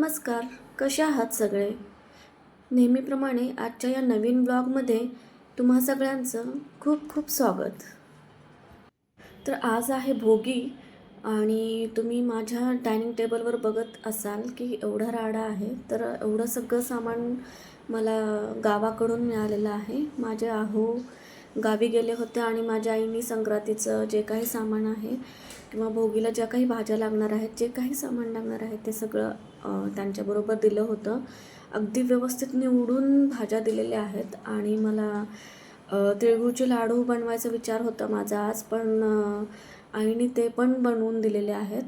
नमस्कार. कशा आहात सगळे? नेहमीप्रमाणे आजच्या या नवीन ब्लॉगमध्ये तुम्हा सगळ्यांचं खूप खूप स्वागत. तर आज आहे भोगी आणि तुम्ही माझ्या डायनिंग टेबलवर बघत असाल की एवढा राडा आहे. तर एवढं सगळं सामान मला गावाकडून मिळालेलं आहे. माझे आहो गावी गेले होते आणि माझ्या आईने संक्रांतीचं जे काही सामान आहे किंवा भोगीला ज्या काही भाज्या लागणार आहेत, जे काही सामान लागणार आहे ते सगळं त्यांच्याबरोबर दिलं होतं. अगदी व्यवस्थित निवडून भाज्या दिलेल्या आहेत आणि मला तिळगुळचे लाडू बनवायचा विचार होता माझा आज, पण आईने ते पण बनवून दिलेले आहेत.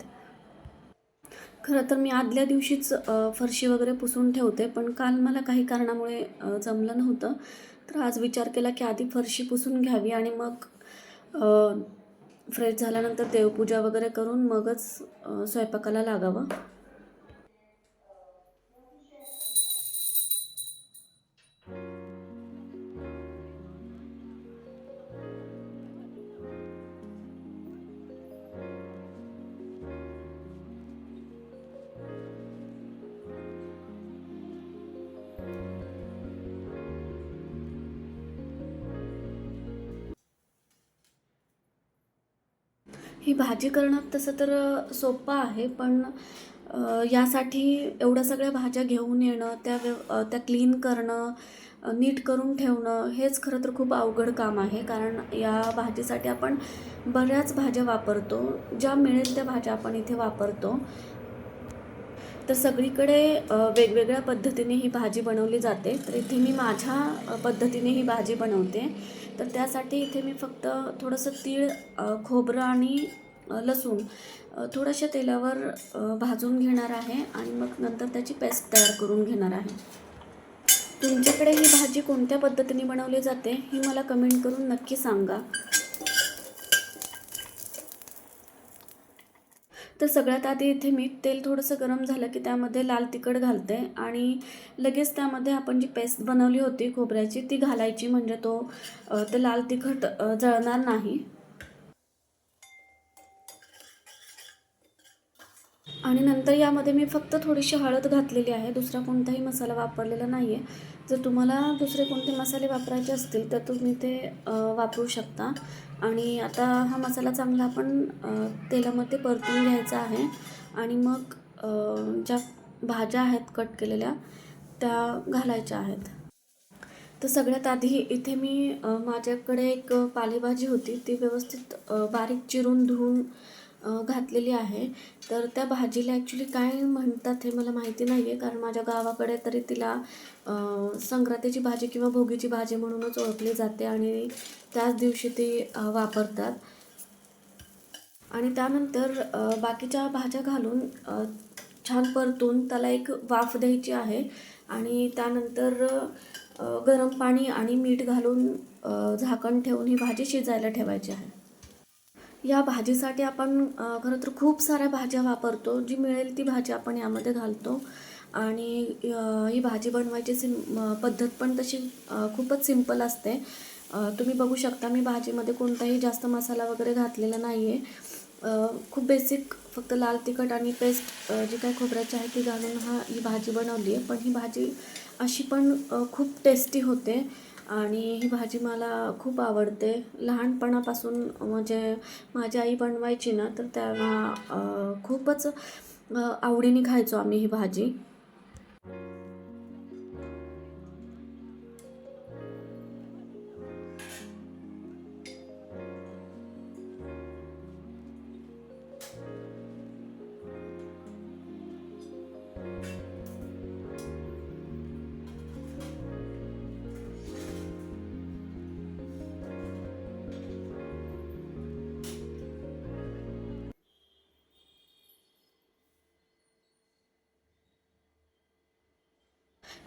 खरं तर मी आदल्या दिवशीच फरशी वगैरे पुसून ठेवते, पण काल मला काही कारणामुळे जमलं नव्हतं. तर आज विचार केला की आधी फरशी पुसून घ्यावी आणि मग फ्रेश झाल्यानंतर देवपूजा वगैरे करून मगच स्वयंपाकाला लागावं. ही भाजी करणं तसं तर सोपं आहे, पण यासाठी एवढ्या सगळ्या भाज्या घेऊन येणं, त्या क्लीन करणं, नीट करून ठेवणं हेच खरं तर खूप अवघड काम आहे. कारण या भाजीसाठी आपण बऱ्याच भाज्या वापरतो. ज्या मिळेल त्या भाज्या आपण इथे वापरतो. तर सगळीकडे वेगवेगळ्या पद्धतीने ही भाजी बनवली जाते. तर इथे मी माझ्या पद्धतीने ही भाजी बनवते. तर त्यासाठी इथे मी फक्त थोडंसं तीळ, खोबरं आणि लसूण थोड्याशा तेलावर भाजून घेणार आहे आणि मग नंतर त्याची पेस्ट तयार करून घेणार आहे. तुमच्याकडे ही भाजी कोणत्या पद्धतीने बनवली जाते ही मला कमेंट करून नक्की सांगा. तर सगळ्यात आधी इथे मी तेल थोडंसं गरम झालं की त्यामध्ये लाल तिखट घालते आणि लगेच त्यामध्ये आपण जी पेस्ट बनवली होती खोबऱ्याची ती घालायची, म्हणजे ते लाल तिखट जळणार नाही. आणि नंतर यामध्ये मी फक्त थोडीशी हळद घातलेली आहे, दुसरा कोणताही मसाला वापरलेला नाही आहे. जर तुम्हाला दुसरे कोणते मसाले वापरायचे असतील तर तुम्ही ते वापरू शकता. आणि आता हा मसाला चांगला आपण तेलामध्ये परतून घ्यायचा आहे आणि मग ज्या भाज्या आहेत कट केलेल्या त्या घालायच्या आहेत. तर सगळ्यात आधी इथे मी माझ्याकडे एक पालेभाजी होती, ती व्यवस्थित बारीक चिरून धुवून घातलेली आहे. तर त्या भाजीला ॲक्च्युली काय म्हणतात हे मला माहिती नाही आहे, कारण माझ्या गावाकडे तरी तिला संक्रांतीची भाजी किंवा भोगीची भाजी म्हणूनच ओळखली जाते आणि त्याच दिवशी ती वापरतात. आणि त्यानंतर बाकीच्या भाज्या घालून छान परतून त्याला एक वाफ द्यायची आहे आणि त्यानंतर गरम पाणी आणि मीठ घालून झाकण ठेवून ही भाजी शिजायला ठेवायची आहे. या भाजीसाठी आपण खरं तर खूप साऱ्या भाज्या वापरतो. जी मिळेल ती भाजी आपण यामध्ये घालतो आणि ही भाजी बनवायची पद्धत पण तशी खूपच सिंपल असते. तुम्ही बघू शकता मी भाजीमध्ये कोणताही जास्त मसाला वगैरे घातलेला नाही आहे. खूप बेसिक फक्त लाल तिखट आणि पेस्ट जी काही खोबऱ्याची आहे ती घालून ही भाजी बनवली आहे. पण ही भाजी अशी पण खूप टेस्टी होते आणि ही भाजी मला खूप आवडते. लहानपणापासून म्हणजे माझी आई बनवायची ना, तर तेव्हा खूपच आवडीने खायचो आम्ही ही भाजी.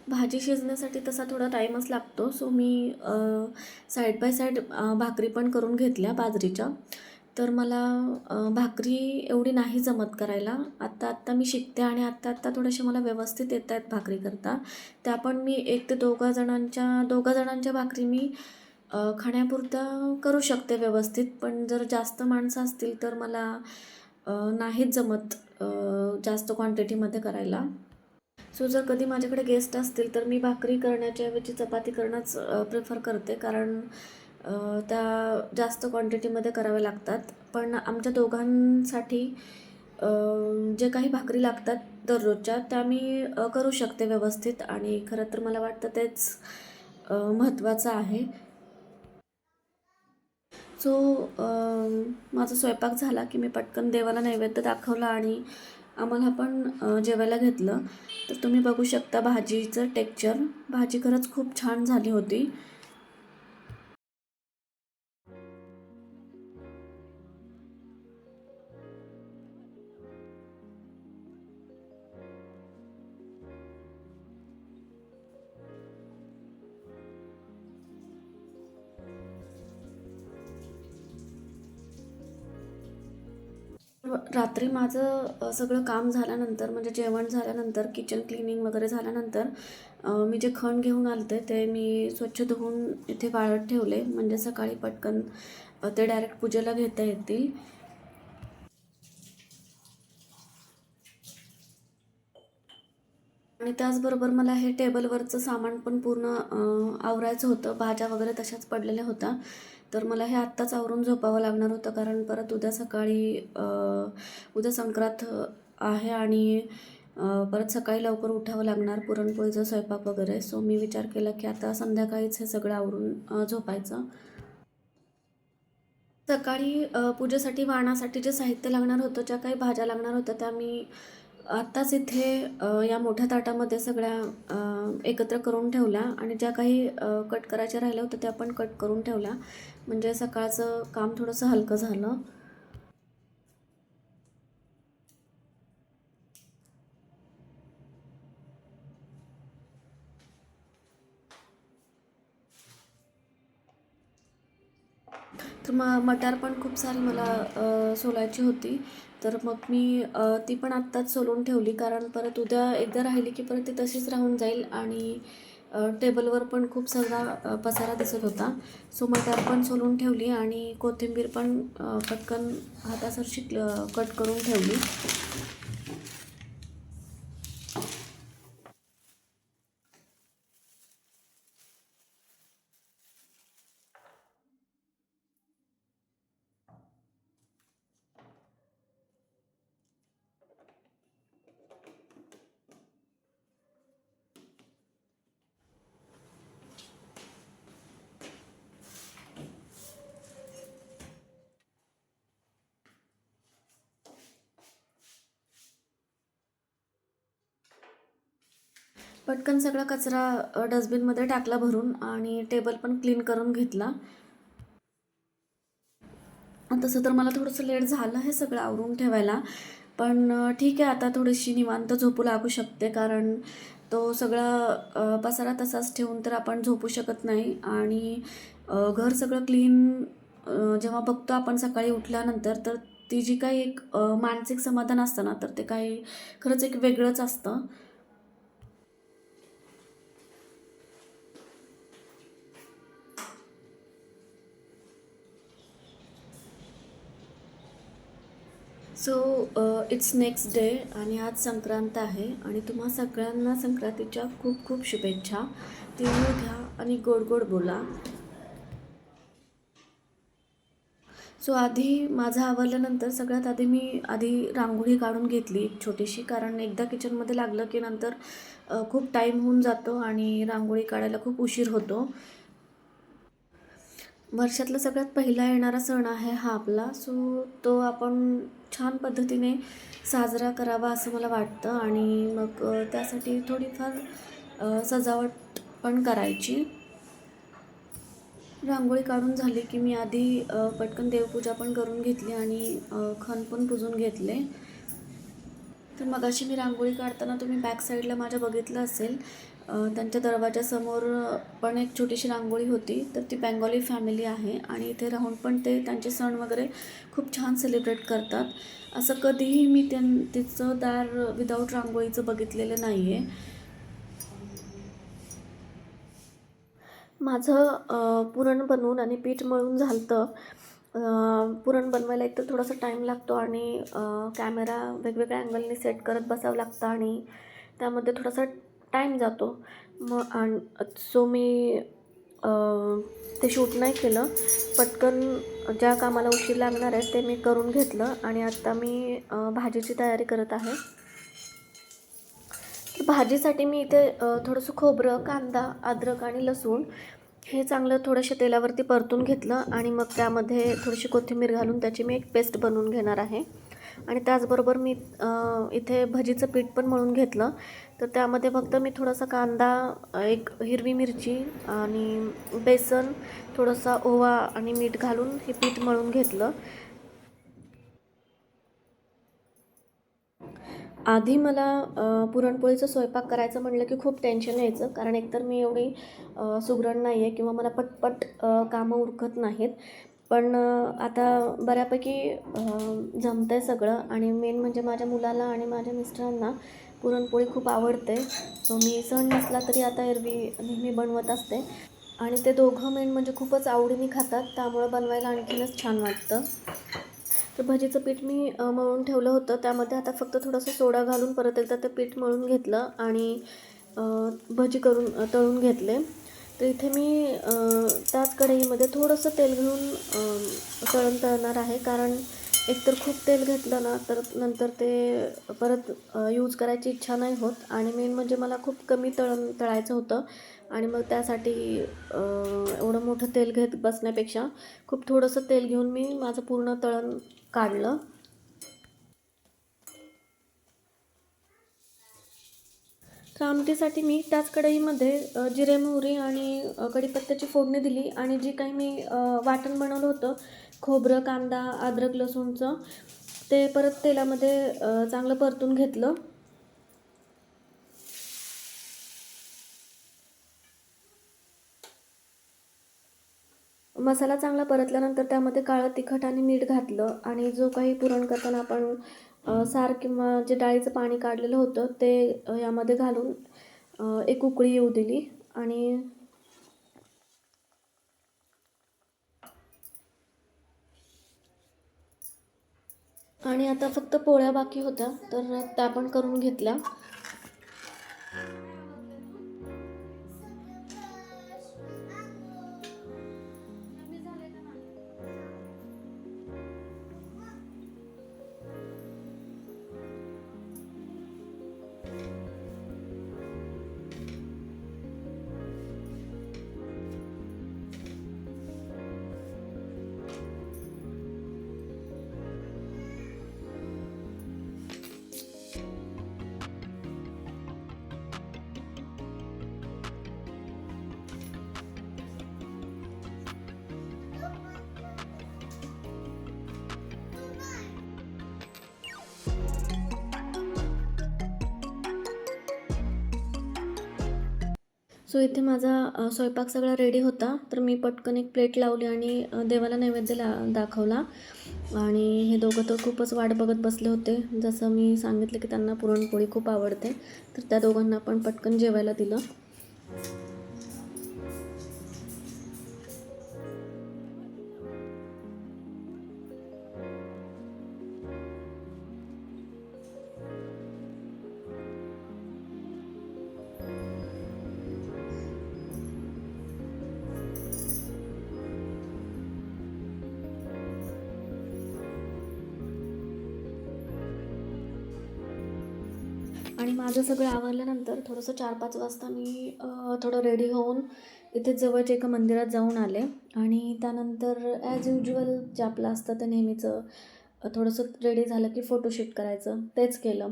भाजी शिजण्यासाठी तसा थोडा टाईमच लागतो. So me side by side भाकरी पण करून घेतल्या बाजरीच्या. तर मला भाकरी एवढी नाही जमत करायला. आत्ता मी शिकते आणि आत्ता थोड्याशा मला व्यवस्थित येत आहेत भाकरी करता. त्या पण मी 1 ते 2 जणांच्या भाकरी मी खाण्यापुरता करू शकते व्यवस्थित. पण जर जास्त माणसं असतील तर मला नाहीच जमत जास्त क्वांटिटीमध्ये करायला. सो जर कधी माझ्याकडे गेस्ट असतील तर मी भाकरी करण्याच्या ऐवजी चपाती करणंच प्रिफर करते, कारण त्या जास्त क्वांटिटीमध्ये कराव्या लागतात. पण आमच्या दोघांसाठी अ, जे काही भाकरी लागतात दररोजच्या त्या मी करू शकते व्यवस्थित, आणि खरं तर मला वाटतं तेच महत्त्वाचं आहे. सो माझा स्वयंपाक झाला की मी पटकन देवाला नैवेद्य दाखवला आणि आम्हाला पण जेवायला घेतलं. तर तुम्ही बघू शकता भाजीचं टेक्स्चर. भाजी खरंच खूप छान झाली होती. रात्री माझं सगळं काम झाल्यानंतर, म्हणजे जेवण झाल्यानंतर, किचन क्लिनिंग वगैरे झाल्यानंतर मी जे खण घेऊन आले ते मी स्वच्छ धुवून इथे वाळत ठेवले, म्हणजे सकाळी पटकन ते डायरेक्ट पूजेला घेता येतील. आणि त्याचबरोबर मला हे टेबलवरचं सामान पण पूर्ण आवरायचं होतं. भाज्या वगैरे तशाच पडलेल्या होत्या. तर मला हे आत्ताच आवरून झोपावं लागणार होतं, कारण परत उद्या सकाळी उद्या संक्रांत आहे आणि परत सकाळी लवकर उठावं लागणार, पुरणपोळीचा स्वयंपाक वगैरे. सो मी विचार केला की आता संध्याकाळीच हे सगळं आवरून झोपायचं. सकाळी पूजेसाठी वाणासाठी जे साहित्य लागणार होतं, ज्या काही भाज्या लागणार होत्या त्या मी आत्ताच इथे या मोठ्या ताटामध्ये सगळ्या एकत्र करून ठेवल्या, आणि ज्या काही कट करायच्या राहिल्या होत्या त्या पण कट करून ठेवल्या, म्हणजे सकाळचं काम थोडंसं हलकं झालं. तर मग मटार पण खूप सारी मला सोलायची होती. तर मग मी ती पण आत्ताच सोलून ठेवली, कारण परत उद्या एकदा राहिली की परत ती तशीच राहून जाईल, आणि टेबलवर पण खूप सगळा पसारा दिसत होता. सो मटार पण सोलून ठेवली आणि कोथिंबीर पण पटकन हातासरशी कट करून ठेवली. पटकन सगळा कचरा डस्टबिनमध्ये टाकला भरून, आणि टेबल पण क्लीन करून घेतला. तसं तर मला थोडंसं लेट झालं हे सगळं आवरून ठेवायला. पण ठीक आहे, आता थोडीशी निवांत झोपू लागू शकते, कारण तो सगळा पसारा तसाच ठेवून तर आपण झोपू शकत नाही. आणि घर सगळं क्लीन जेव्हा बघतो आपण सकाळी उठल्यानंतर, तर ती जी काही एक मानसिक समाधान असतं ना, तर ते काही खरंच एक वेगळंच असतं. सो इट्स नेक्स्ट डे, आणि आज संक्रांत आहे, आणि तुम्हा सगळ्यांना संक्रांतीच्या खूप खूप शुभेच्छा. तिळगुळ घ्या आणि गोड गोड बोला. सो आधी माझं आवरल्यानंतर सगळ्यात आधी मी रांगोळी काढून घेतली एक छोटीशी, कारण एकदा किचनमध्ये लागलं की नंतर खूप टाईम होऊन जातो आणि रांगोळी काढायला खूप उशीर होतो. वर्षातला सगळ्यात पहिला येणारा सण आहे हा आपला. सो तो आपण छान पद्धतीने साजरा करावा असं मला वाटतं, आणि मग त्यासाठी थोडीफार सजावट पण करायची. रांगोळी काढून झाली की मी आधी पटकन देवपूजा पण करून घेतली, आणि खण पण पुजून घेतले. तर मगाशी मी रांगोळी काढताना तुम्ही बॅक साईडला माझ्या बघितलं असेल, त्यांच्या दरवाजासमोर पण एक छोटीशी रांगोळी होती. तर ती बेंगॉली फॅमिली आहे, आणि इथे राहून पण ते त्यांचे सण वगैरे खूप छान सेलिब्रेट करतात. असं कधीही मी तिचं दार विदाऊट रांगोळीचं बघितलेलं नाही आहे. माझं पुरण बनवून आणि पीठ मळून झालं होतं. पुरण बनवायला एकतर थोडासा टाईम लागतो, आणि कॅमेरा वेगवेगळ्या अँगलनी सेट करत बसावं लागतं, आणि त्यामध्ये थोडासा टाईम जातो. मग सो मी ते शूट नाही केलं. पटकन ज्या कामाला उशीर लागणार आहे ते मी करून घेतलं आणि आत्ता मी भाजीची तयारी करत आहे. भाजीसाठी मी इथे थोडंसं खोबरं, कांदा, अद्रक आणि लसूण हे चांगलं थोडंसं तेलावरती परतून घेतलं आणि मग त्यामध्ये थोडीशी कोथिंबीर घालून त्याची मी एक पेस्ट बनवून घेणार आहे. आणि त्याचबरोबर मी इथे भजीचं पीठ पण मळून घेतलं. तर त्यामध्ये फक्त मी थोडासा कांदा, एक हिरवी मिरची आणि बेसन, थोडासा ओवा आणि मीठ घालून हे पीठ मळून घेतलं. आधी मला पुरणपोळीचा स्वयंपाक करायचं म्हटलं की खूप टेन्शन यायचं, कारण एकतर मी एवढी सुगरण नाही आहे किंवा मला पटपट कामं उरकत नाहीत. पण आता बऱ्यापैकी जमतं आहे सगळं. आणि मेन म्हणजे माझ्या मुलाला आणि माझ्या मिस्टरांना पुरणपोळी खूप आवडते. सो मी सण नसला तरी आता एरवी नेहमी बनवत असते आणि ते दोघं मेन म्हणजे खूपच आवडीने खातात, त्यामुळं बनवायला आणखीनच छान वाटतं. तर भजीचं पीठ मी मळून ठेवलं होतं. त्यामध्ये आता फक्त थोडंसं सोडा घालून परत एकदा ते पीठ मळून घेतलं आणि भजी तळून घेतले. तर इथे मी त्याच कढईमध्ये थोडंसं तेल घेऊन तळण तळणार आहे, कारण एकतर खूप तेल घेतलं ना तर नंतर ते परत यूज करायची इच्छा नाही होत. आणि मेन म्हणजे मला खूप कमी तळायचं होतं आणि मग त्यासाठी एवढं मोठं तेल घेत बसण्यापेक्षा खूप थोडंसं तेल घेऊन मी माझं पूर्ण तळण काढलं. तर आमटीसाठी मी त्याच कढईमध्ये जिरे, मोहरी आणि कढीपत्त्याची फोडणी दिली आणि जी काही मी वाटण बनवलं होतं खोबरं, कांदा, अद्रक, लसूणचं, ते परत तेलामध्ये चांगलं परतून घेतलं. मसाला चांगला परतल्यानंतर त्यामध्ये काळं तिखट आणि मीठ घातलं आणि जो काही पुरण करताना आपण सार किंवा जे डाळीचं पाणी काढलेलं होतं ते यामध्ये घालून एक उकळी येऊ दिली. आणि आता फक्त पोळ्या बाकी होत्या, तर त्या पण करून घेतल्या. सो इथे माझा स्वयंपाक सगळा रेडी होता. तर मी पटकन एक प्लेट लावली आणि देवाला नैवेद्य दाखवला. आणि हे दोघं तर खूपच वाट बघत बसले होते. जसं मी सांगितलं की त्यांना पुरणपोळी खूप आवडते, तर त्या दोघांना पण पटकन जेवायला दिलं. आणि माझं सगळं आवरल्यानंतर थोडंसं 4-5 वाजता मी थोडं रेडी होऊन इथे जवळच्या एका मंदिरात जाऊन आले. आणि त्यानंतर ॲज युज्युअल जे आपलं असतं ते नेहमीचं थोडंसं रेडी झालं की फोटोशूट करायचं, तेच केलं.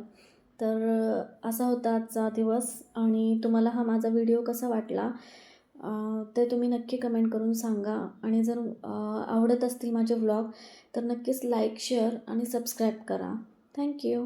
तर असा होता आजचा दिवस. आणि तुम्हाला हा माझा व्हिडिओ कसा वाटला ते तुम्ही नक्की कमेंट करून सांगा. आणि जर आवडत असतील माझे व्लॉग तर नक्कीच लाईक, शेअर आणि सबस्क्राईब करा. थँक्यू.